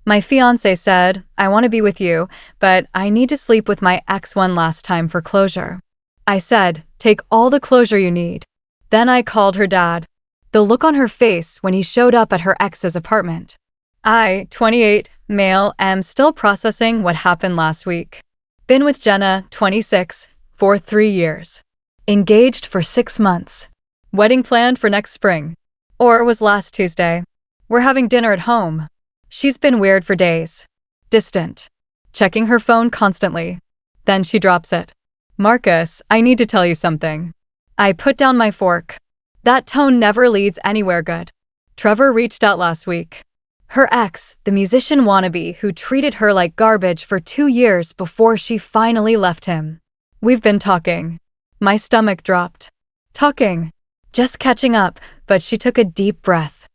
My fiancé said, I want to be with you, but I need to sleep with my ex one last time for closure. I said, take all the closure you need. Then I called her dad. The look on her face when he showed up at her ex's apartment. I, 28, male, am still processing what happened last week. Been with Jenna, 26, for 3 years. Engaged for 6 months. Wedding planned for next spring. Or it was last Tuesday. We're having dinner at home. She's been weird for days. Distant. Checking her phone constantly. Then she drops it. Marcus, I need to tell you something. I put down my fork. That tone never leads anywhere good. Trevor reached out last week. Her ex, the musician wannabe who treated her like garbage for 2 years before she finally left him. We've been talking. My stomach dropped. Talking. Just catching up, but she took a deep breath.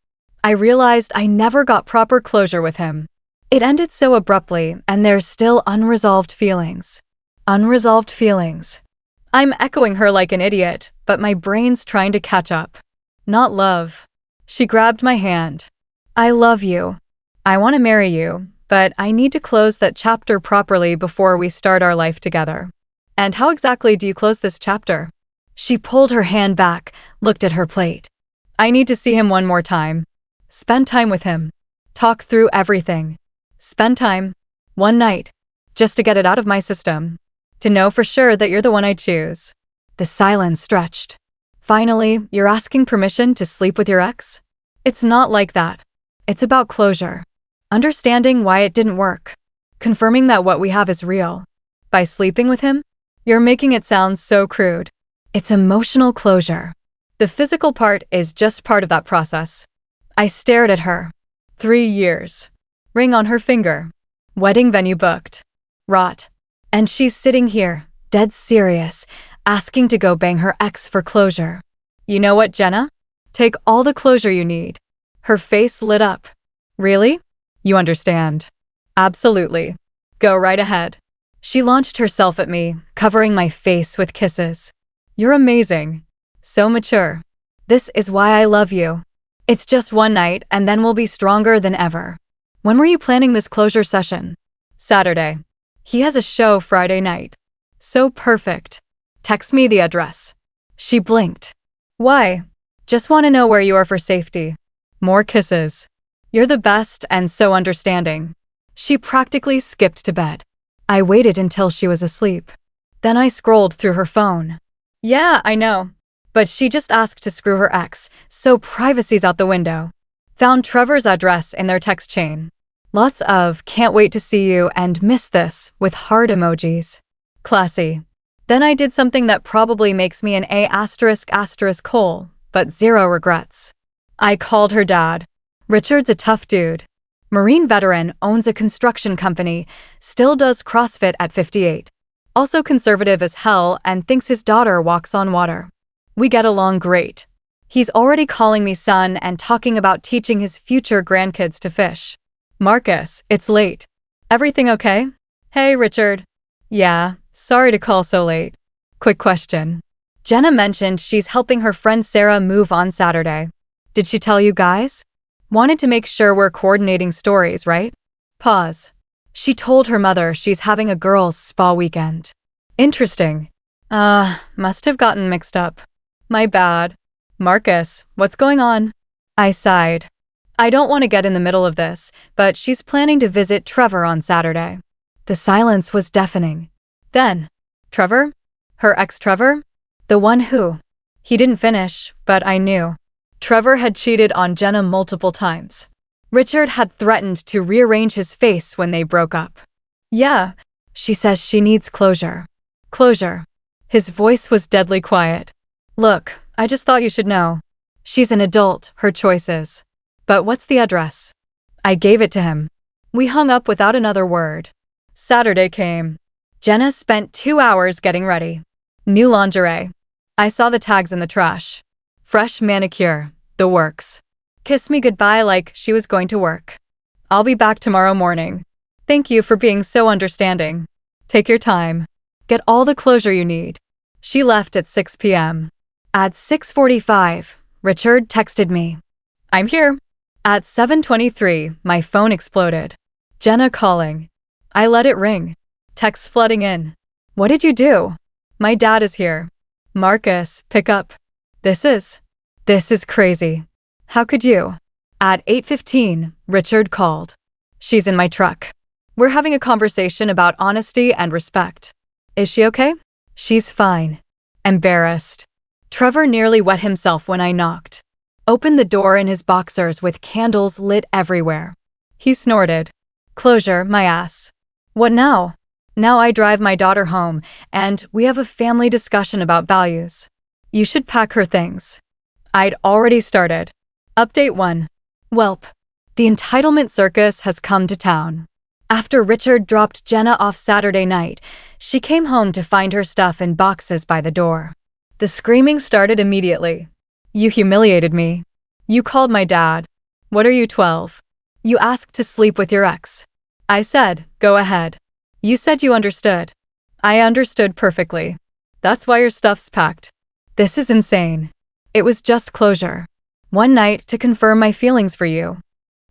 I realized I never got proper closure with him. It ended so abruptly, and there's still unresolved feelings. Unresolved feelings. I'm echoing her like an idiot, but my brain's trying to catch up. Not love. She grabbed my hand. I love you. I want to marry you, but I need to close that chapter properly before we start our life together. And how exactly do you close this chapter? She pulled her hand back, looked at her plate. I need to see him one more time. Spend time with him. Talk through everything. Spend time. One night. Just to get it out of my system. To know for sure that you're the one I choose. The silence stretched. Finally, you're asking permission to sleep with your ex? It's not like that. It's about closure. Understanding why it didn't work. Confirming that what we have is real. By sleeping with him? You're making it sound so crude. It's emotional closure. The physical part is just part of that process. I stared at her. 3 years. Ring on her finger. Wedding venue booked. Rot. And she's sitting here, dead serious, asking to go bang her ex for closure. You know what, Jenna? Take all the closure you need. Her face lit up. Really? You understand. Absolutely. Go right ahead. She launched herself at me, covering my face with kisses. You're amazing. So mature. This is why I love you. It's just one night, and then we'll be stronger than ever. When were you planning this closure session? Saturday. He has a show Friday night. So perfect. Text me the address. She blinked. Why? Just want to know where you are for safety. More kisses. You're the best and so understanding. She practically skipped to bed. I waited until she was asleep. Then I scrolled through her phone. Yeah, I know. But she just asked to screw her ex, so privacy's out the window. Found Trevor's address in their text chain. Lots of can't wait to see you and miss this with heart emojis. Classy. Then I did something that probably makes me an A****, but 0 regrets. I called her dad. Richard's a tough dude. Marine veteran, owns a construction company, still does CrossFit at 58. Also conservative as hell and thinks his daughter walks on water. We get along great. He's already calling me son and talking about teaching his future grandkids to fish. Marcus, it's late. Everything okay? Hey, Richard. Yeah, sorry to call so late. Quick question. Jenna mentioned she's helping her friend Sarah move on Saturday. Did she tell you guys? Wanted to make sure we're coordinating stories, right? Pause. She told her mother she's having a girls' spa weekend. Interesting. Must have gotten mixed up. My bad. Marcus, what's going on? I sighed. I don't want to get in the middle of this, but she's planning to visit Trevor on Saturday. The silence was deafening. Then, Trevor? Her ex-Trevor? The one who? He didn't finish, but I knew. Trevor had cheated on Jenna multiple times. Richard had threatened to rearrange his face when they broke up. Yeah, she says she needs closure. Closure. His voice was deadly quiet. Look, I just thought you should know. She's an adult, her choices. But what's the address? I gave it to him. We hung up without another word. Saturday came. Jenna spent 2 hours getting ready. New lingerie. I saw the tags in the trash. Fresh manicure, the works. Kissed me goodbye like she was going to work. I'll be back tomorrow morning. Thank you for being so understanding. Take your time. Get all the closure you need. She left at 6 p.m. At 6:45, Richard texted me. I'm here. At 7:23, my phone exploded. Jenna calling. I let it ring. Texts flooding in. What did you do? My dad is here. Marcus, pick up. This is crazy. How could you? At 8:15, Richard called. She's in my truck. We're having a conversation about honesty and respect. Is she okay? She's fine. Embarrassed. Trevor nearly wet himself when I knocked. Opened the door in his boxers with candles lit everywhere. He snorted. Closure, my ass. What now? Now I drive my daughter home, and we have a family discussion about values. You should pack her things. I'd already started. Update 1. Welp. The entitlement circus has come to town. After Richard dropped Jenna off Saturday night, she came home to find her stuff in boxes by the door. The screaming started immediately. You humiliated me. You called my dad. What are you, 12? You asked to sleep with your ex. I said, go ahead. You said you understood. I understood perfectly. That's why your stuff's packed. This is insane. It was just closure. One night to confirm my feelings for you.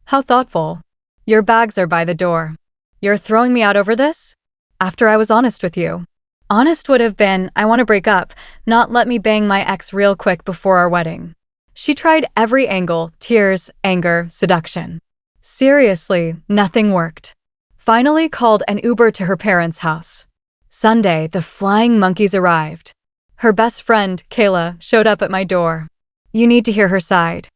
How thoughtful. Your bags are by the door. You're throwing me out over this? After I was honest with you. Honest would have been, I want to break up, not let me bang my ex real quick before our wedding. She tried every angle, tears, anger, seduction. Seriously, nothing worked. Finally called an Uber to her parents' house. Sunday, the flying monkeys arrived. Her best friend, Kayla, showed up at my door. You need to hear her side.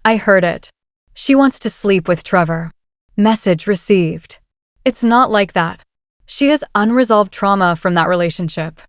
I heard it. She wants to sleep with Trevor. Message received. It's not like that. She has unresolved trauma from that relationship.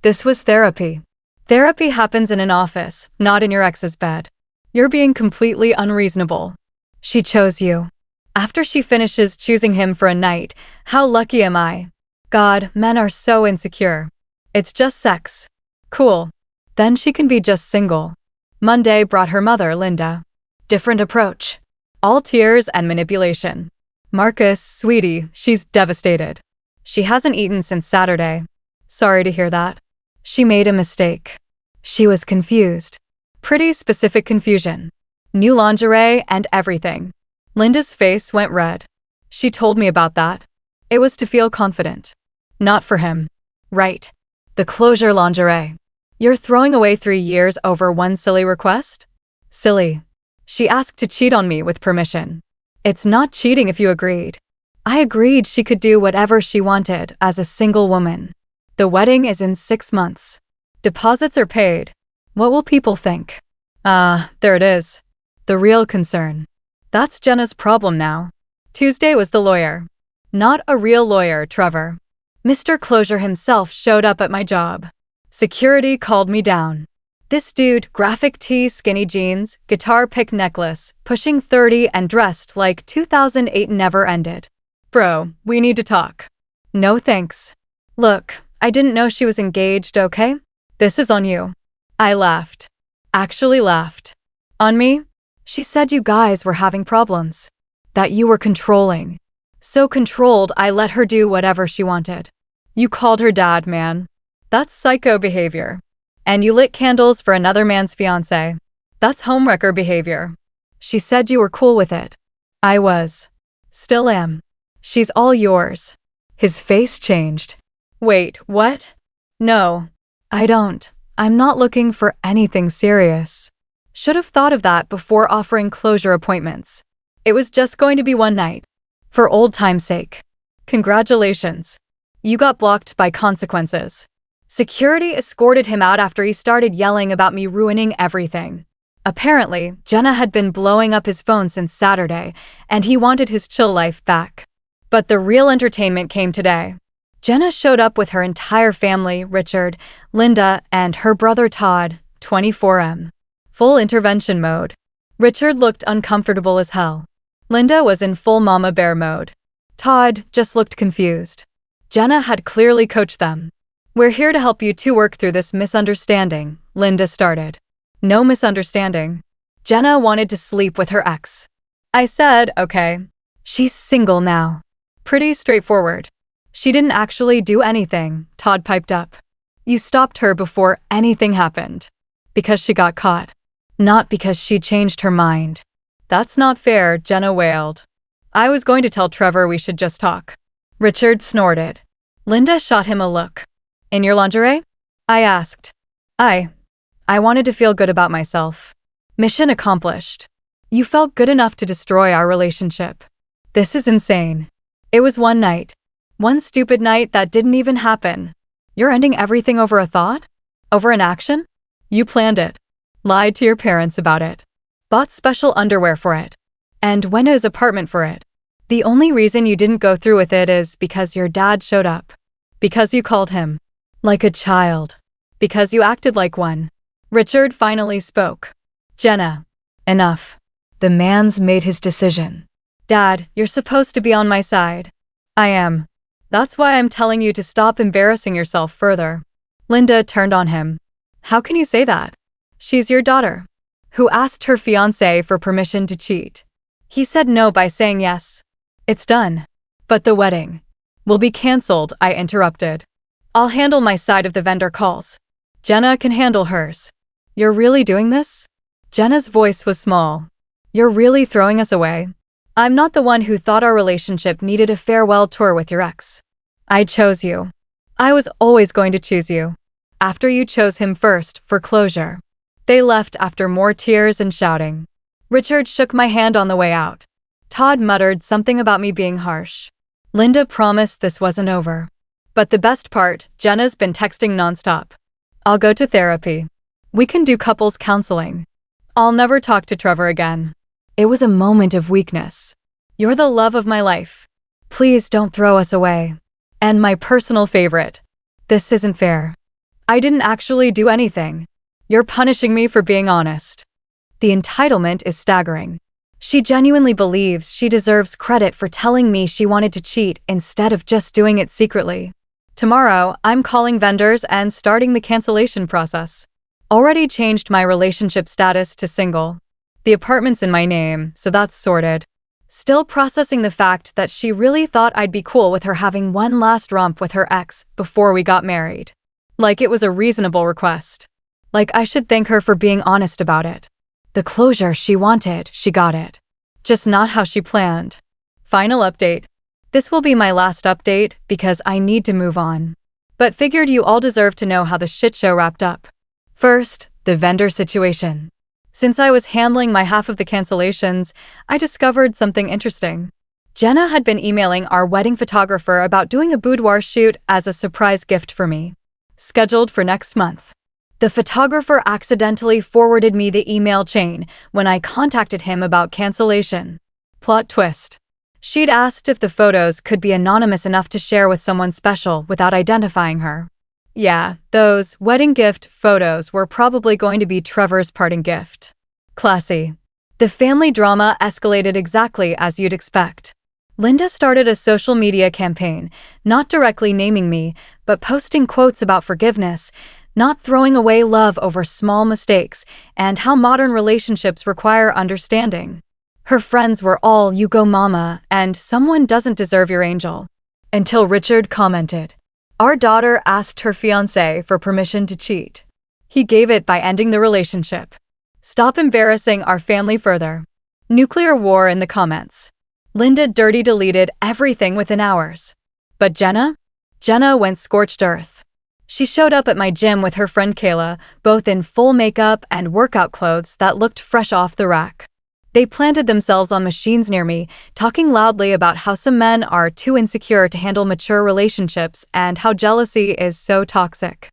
This was therapy. Therapy happens in an office, not in your ex's bed. You're being completely unreasonable. She chose you. After she finishes choosing him for a night, how lucky am I? God, men are so insecure. It's just sex. Cool. Then she can be just single. Monday brought her mother, Linda. Different approach. All tears and manipulation. Marcus, sweetie, she's devastated. She hasn't eaten since Saturday. Sorry to hear that. She made a mistake. She was confused. Pretty specific confusion. New lingerie and everything. Linda's face went red. She told me about that. It was to feel confident. Not for him. Right. The closure lingerie. You're throwing away 3 years over one silly request? Silly. She asked to cheat on me with permission. It's not cheating if you agreed. I agreed she could do whatever she wanted as a single woman. The wedding is in 6 months. Deposits are paid. What will people think? There it is. The real concern. That's Jenna's problem now. Tuesday was the lawyer. Not a real lawyer, Trevor. Mr. Closure himself showed up at my job. Security called me down. This dude, graphic tee, skinny jeans, guitar pick necklace, pushing 30 and dressed like 2008 never ended. Bro, we need to talk. No thanks. Look, I didn't know she was engaged, okay? This is on you. I laughed. Actually laughed. On me? She said you guys were having problems. That you were controlling. So controlled I let her do whatever she wanted. You called her dad, man. That's psycho behavior. And you lit candles for another man's fiancée. That's homewrecker behavior. She said you were cool with it. I was. Still am. She's all yours. His face changed. Wait, what? No, I don't. I'm not looking for anything serious. Should have thought of that before offering closure appointments. It was just going to be one night. For old time's sake. Congratulations. You got blocked by consequences. Security escorted him out after he started yelling about me ruining everything. Apparently, Jenna had been blowing up his phone since Saturday, and he wanted his chill life back. But the real entertainment came today. Jenna showed up with her entire family, Richard, Linda, and her brother Todd, 24M. Full intervention mode. Richard looked uncomfortable as hell. Linda was in full mama bear mode. Todd just looked confused. Jenna had clearly coached them. We're here to help you two work through this misunderstanding, Linda started. No misunderstanding. Jenna wanted to sleep with her ex. I said, okay. She's single now. Pretty straightforward. She didn't actually do anything, Todd piped up. You stopped her before anything happened. Because she got caught. Not because she changed her mind. That's not fair, Jenna wailed. I was going to tell Trevor we should just talk. Richard snorted. Linda shot him a look. In your lingerie? I asked. I wanted to feel good about myself. Mission accomplished. You felt good enough to destroy our relationship. This is insane. It was one night. One stupid night that didn't even happen. You're ending everything over a thought? Over an action? You planned it. Lied to your parents about it. Bought special underwear for it. And went to his apartment for it. The only reason you didn't go through with it is because your dad showed up. Because you called him. Like a child. Because you acted like one. Richard finally spoke. Jenna. Enough. The man's made his decision. Dad, you're supposed to be on my side. I am. That's why I'm telling you to stop embarrassing yourself further. Linda turned on him. How can you say that? She's your daughter. Who asked her fiancé for permission to cheat. He said no by saying yes. It's done. But the wedding will be cancelled, I interrupted. I'll handle my side of the vendor calls. Jenna can handle hers. You're really doing this? Jenna's voice was small. You're really throwing us away? I'm not the one who thought our relationship needed a farewell tour with your ex. I chose you. I was always going to choose you. After you chose him first for closure. They left after more tears and shouting. Richard shook my hand on the way out. Todd muttered something about me being harsh. Linda promised this wasn't over. But the best part, Jenna's been texting nonstop. I'll go to therapy. We can do couples counseling. I'll never talk to Trevor again. It was a moment of weakness. You're the love of my life. Please don't throw us away. And my personal favorite. This isn't fair. I didn't actually do anything. You're punishing me for being honest. The entitlement is staggering. She genuinely believes she deserves credit for telling me she wanted to cheat instead of just doing it secretly. Tomorrow, I'm calling vendors and starting the cancellation process. Already changed my relationship status to single. The apartment's in my name, so that's sorted. Still processing the fact that she really thought I'd be cool with her having one last romp with her ex before we got married. Like it was a reasonable request. Like I should thank her for being honest about it. The closure she wanted, she got it. Just not how she planned. Final update. This will be my last update because I need to move on. But figured you all deserve to know how the shit show wrapped up. First, the vendor situation. Since I was handling my half of the cancellations, I discovered something interesting. Jenna had been emailing our wedding photographer about doing a boudoir shoot as a surprise gift for me. Scheduled for next month. The photographer accidentally forwarded me the email chain when I contacted him about cancellation. Plot twist. She'd asked if the photos could be anonymous enough to share with someone special without identifying her. Yeah, those wedding gift photos were probably going to be Trevor's parting gift. Classy. The family drama escalated exactly as you'd expect. Linda started a social media campaign, not directly naming me, but posting quotes about forgiveness, not throwing away love over small mistakes, and how modern relationships require understanding. Her friends were all "you go mama" and "someone doesn't deserve your angel." Until Richard commented, "Our daughter asked her fiancé for permission to cheat. He gave it by ending the relationship. Stop embarrassing our family further." Nuclear war in the comments. Linda dirty deleted everything within hours. But Jenna? Jenna went scorched earth. She showed up at my gym with her friend Kayla, both in full makeup and workout clothes that looked fresh off the rack. They planted themselves on machines near me, talking loudly about how some men are too insecure to handle mature relationships and how jealousy is so toxic.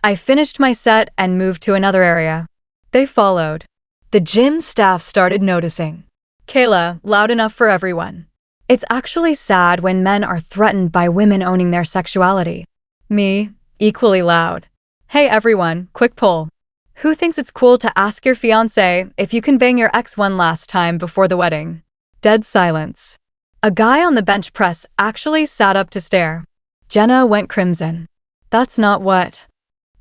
I finished my set and moved to another area. They followed. The gym staff started noticing. Kayla, loud enough for everyone. It's actually sad when men are threatened by women owning their sexuality. Me, equally loud. Hey everyone, quick poll. Who thinks it's cool to ask your fiancé if you can bang your ex one last time before the wedding? Dead silence. A guy on the bench press actually sat up to stare. Jenna went crimson. That's not what.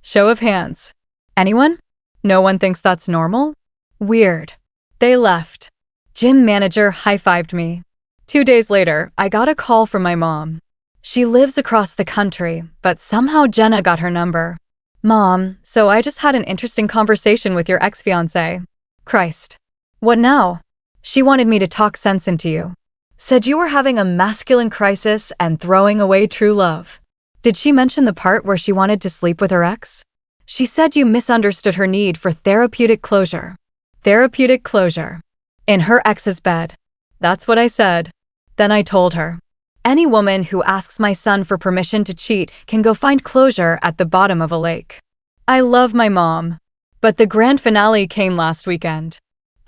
Show of hands. Anyone? No one thinks that's normal? Weird. They left. Gym manager high-fived me. 2 days later, I got a call from my mom. She lives across the country, but somehow Jenna got her number. Mom, so I just had an interesting conversation with your ex-fiancé. Christ. What now? She wanted me to talk sense into you. Said you were having a masculine crisis and throwing away true love. Did she mention the part where she wanted to sleep with her ex? She said you misunderstood her need for therapeutic closure. Therapeutic closure. In her ex's bed. That's what I said. Then I told her. Any woman who asks my son for permission to cheat can go find closure at the bottom of a lake. I love my mom. But the grand finale came last weekend.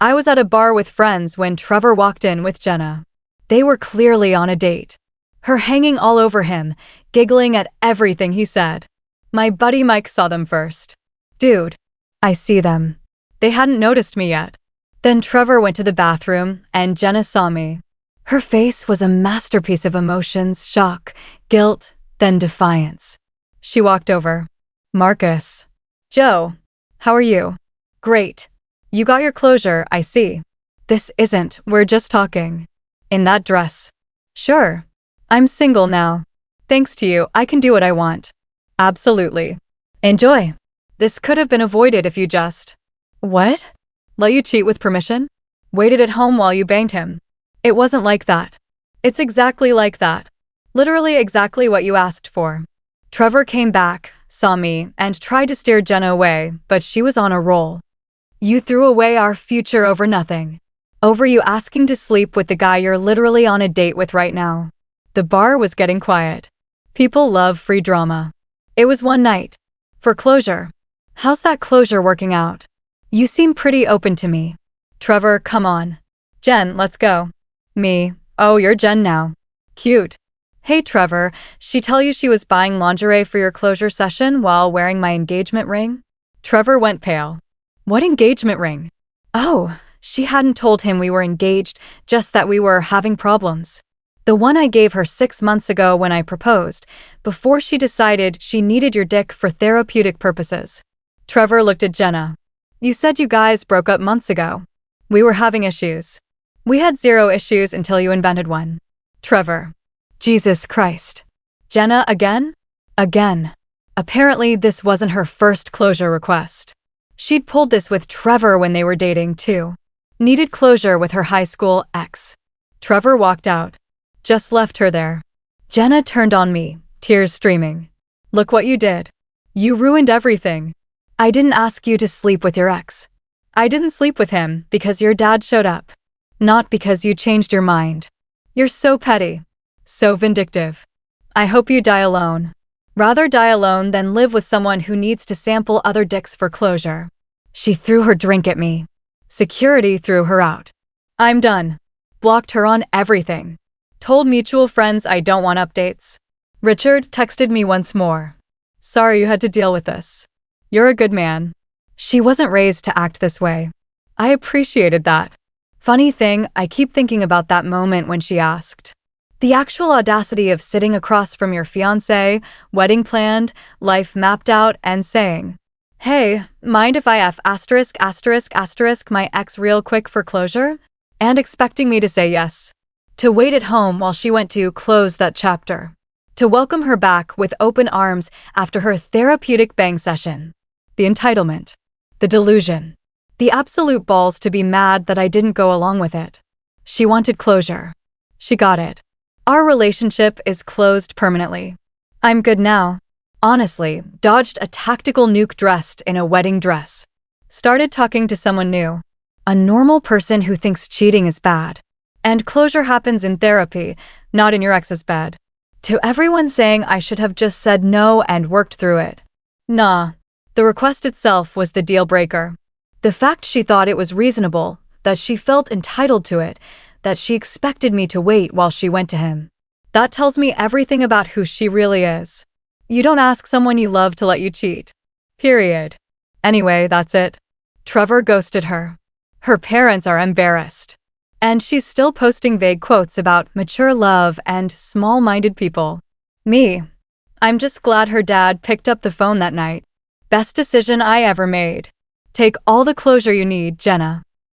I was at a bar with friends when Trevor walked in with Jenna. They were clearly on a date. Her hanging all over him, giggling at everything he said. My buddy Mike saw them first. Dude, I see them. They hadn't noticed me yet. Then Trevor went to the bathroom, and Jenna saw me. Her face was a masterpiece of emotions, shock, guilt, then defiance. She walked over. Marcus. Joe. How are you? Great. You got your closure, I see. This isn't, we're just talking. In that dress. Sure. I'm single now. Thanks to you, I can do what I want. Absolutely. Enjoy. This could have been avoided if you just… What? Let you cheat with permission? Waited at home while you banged him. It wasn't like that. It's exactly like that. Literally exactly what you asked for. Trevor came back, saw me, and tried to steer Jenna away, but she was on a roll. You threw away our future over nothing. Over you asking to sleep with the guy you're literally on a date with right now. The bar was getting quiet. People love free drama. It was one night. For closure. How's that closure working out? You seem pretty open to me. Trevor, come on. Jen, let's go. Me, oh, you're Jen now. Cute. Hey Trevor, she tell you she was buying lingerie for your closure session while wearing my engagement ring? Trevor went pale. What engagement ring? Oh, she hadn't told him we were engaged, just that we were having problems. The one I gave her 6 months ago when I proposed, before she decided she needed your dick for therapeutic purposes. Trevor looked at Jenna. You said you guys broke up months ago. We were having issues. We had 0 issues until you invented one. Trevor. Jesus Christ. Jenna again? Again. Apparently this wasn't her first closure request. She'd pulled this with Trevor when they were dating too. Needed closure with her high school ex. Trevor walked out. Just left her there. Jenna turned on me, tears streaming. Look what you did. You ruined everything. I didn't ask you to sleep with your ex. I didn't sleep with him because your dad showed up. Not because you changed your mind. You're so petty. So vindictive. I hope you die alone. Rather die alone than live with someone who needs to sample other dicks for closure. She threw her drink at me. Security threw her out. I'm done. Blocked her on everything. Told mutual friends I don't want updates. Richard texted me once more. Sorry you had to deal with this. You're a good man. She wasn't raised to act this way. I appreciated that. Funny thing, I keep thinking about that moment when she asked. The actual audacity of sitting across from your fiancé, wedding planned, life mapped out, and saying, hey, mind if I F*** my ex real quick for closure? And expecting me to say yes. To wait at home while she went to close that chapter. To welcome her back with open arms after her therapeutic bang session. The entitlement. The delusion. The absolute balls to be mad that I didn't go along with it. She wanted closure. She got it. Our relationship is closed permanently. I'm good now. Honestly, dodged a tactical nuke dressed in a wedding dress. Started talking to someone new. A normal person who thinks cheating is bad. And closure happens in therapy, not in your ex's bed. To everyone saying I should have just said no and worked through it. Nah. The request itself was the deal breaker. The fact she thought it was reasonable, that she felt entitled to it, that she expected me to wait while she went to him. That tells me everything about who she really is. You don't ask someone you love to let you cheat. Period. Anyway, that's it. Trevor ghosted her. Her parents are embarrassed. And she's still posting vague quotes about mature love and small-minded people. Me. I'm just glad her dad picked up the phone that night. Best decision I ever made. Take all the closure you need, Jenna.